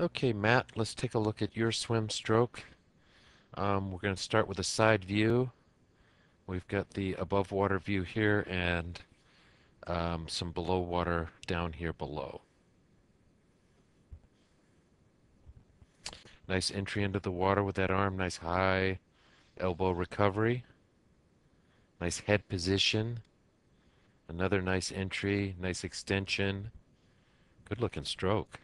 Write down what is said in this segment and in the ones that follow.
Okay, Matt, let's take a look at your swim stroke. We're going to start with a side view. We've got the above water view here and some below water down here below. Nice entry into the water with that arm, nice high elbow recovery, nice head position, another nice entry, nice extension. Good looking stroke.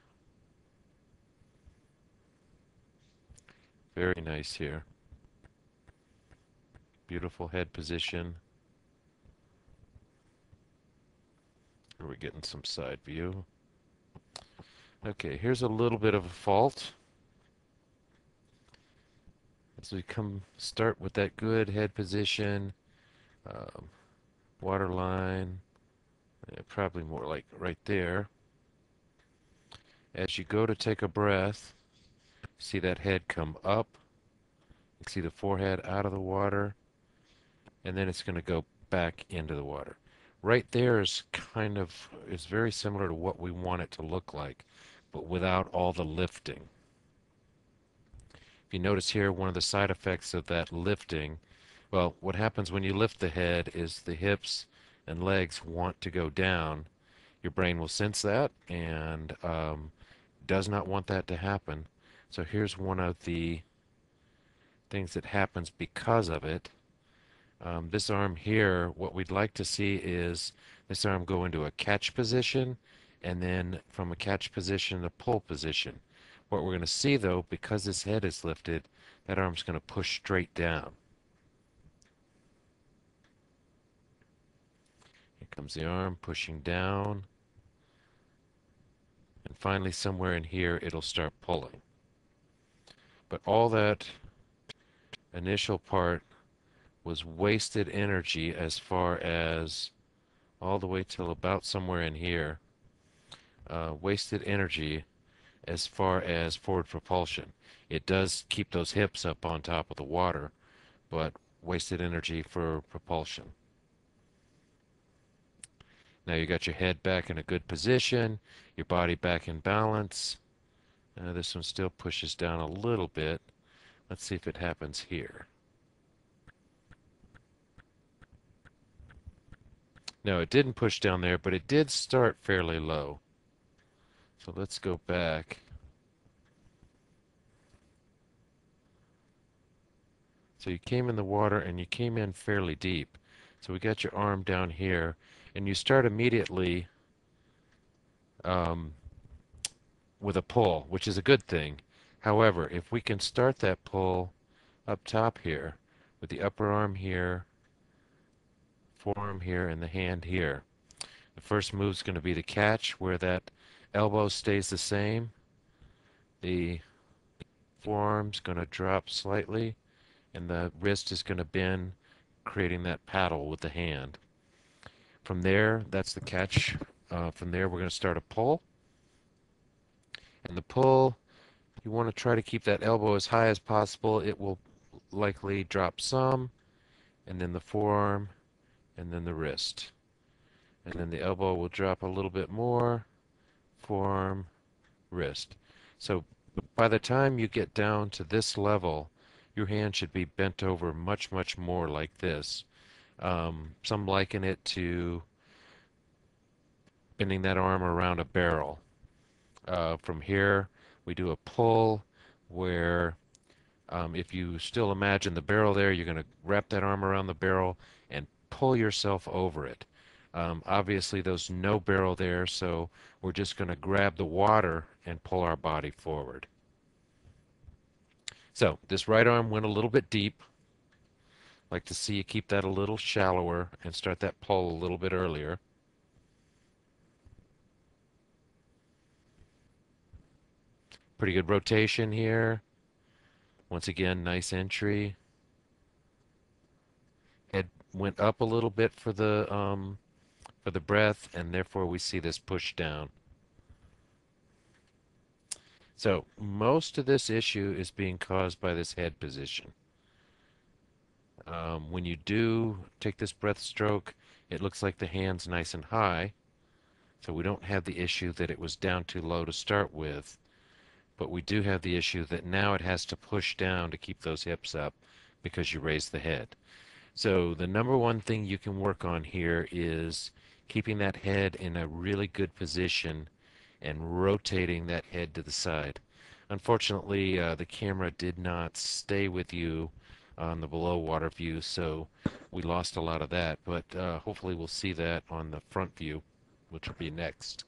Very nice here. Beautiful head position. We're getting some side view. Okay, here's a little bit of a fault. As we start with that good head position, um, water line, probably more like right there. As you go to take a breath, see that head come up. You see the forehead out of the water, and then it's going to go back into the water. Right there is very similar to what we want it to look like, but without all the lifting. If you notice here, one of the side effects of that lifting, well, what happens when you lift the head is the hips and legs want to go down. Your brain will sense that and does not want that to happen. So here's one of the things that happens because of it. This arm here, what we'd like to see is this arm go into a catch position and then from a catch position to pull position. What we're going to see though, because this head is lifted, that arm's going to push straight down. Here comes the arm pushing down. And finally somewhere in here it'll start pulling. But all that initial part was wasted energy as far as all the way till about somewhere in here. Wasted energy as far as forward propulsion. It does keep those hips up on top of the water, but wasted energy for propulsion. Now you got your head back in a good position, your body back in balance. This one still pushes down a little bit. Let's see if it happens here. No, it didn't push down there, but it did start fairly low. So let's go back. So you came in the water and you came in fairly deep. So we got your arm down here, and you start immediately um, with a pull, which is a good thing. However, if we can start that pull up top here, with the upper arm here, forearm here, and the hand here. The first move is going to be the catch, where that elbow stays the same. The forearm's going to drop slightly, and the wrist is going to bend, creating that paddle with the hand. From there, that's the catch. From there, we're going to start a pull. And the pull, you want to try to keep that elbow as high as possible. It will likely drop some, and then the forearm, and then the wrist. And then the elbow will drop a little bit more, forearm, wrist. So by the time you get down to this level, your hand should be bent over much, much more like this. Some liken it to bending that arm around a barrel. From here, we do a pull where if you still imagine the barrel there, you're going to wrap that arm around the barrel and pull yourself over it. Obviously, there's no barrel there, so we're just going to grab the water and pull our body forward. So this right arm went a little bit deep. Like to see you keep that a little shallower and start that pull a little bit earlier. Pretty good rotation here. Once again, nice entry. Head went up a little bit for the breath, and therefore we see this push down. So most of this issue is being caused by this head position. When you do take this breath stroke, it looks like the hand's nice and high, so we don't have the issue that it was down too low to start with. but we do have the issue that now it has to push down to keep those hips up because you raised the head. So the number one thing you can work on here is keeping that head in a really good position and rotating that head to the side. Unfortunately, the camera did not stay with you on the below water view, so we lost a lot of that, but hopefully we'll see that on the front view, which will be next.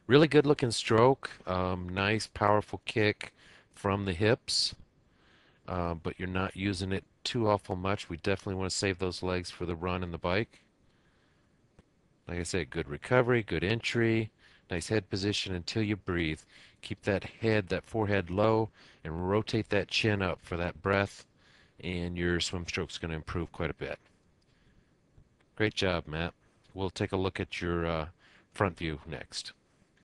Really good looking stroke, nice powerful kick from the hips, but you're not using it too awful much. We definitely want to save those legs for the run and the bike. Like I said, good recovery, good entry, nice head position until you breathe. Keep that head, that forehead low, and rotate that chin up for that breath, and your swim stroke's going to improve quite a bit. Great job, Matt. We'll take a look at your front view next.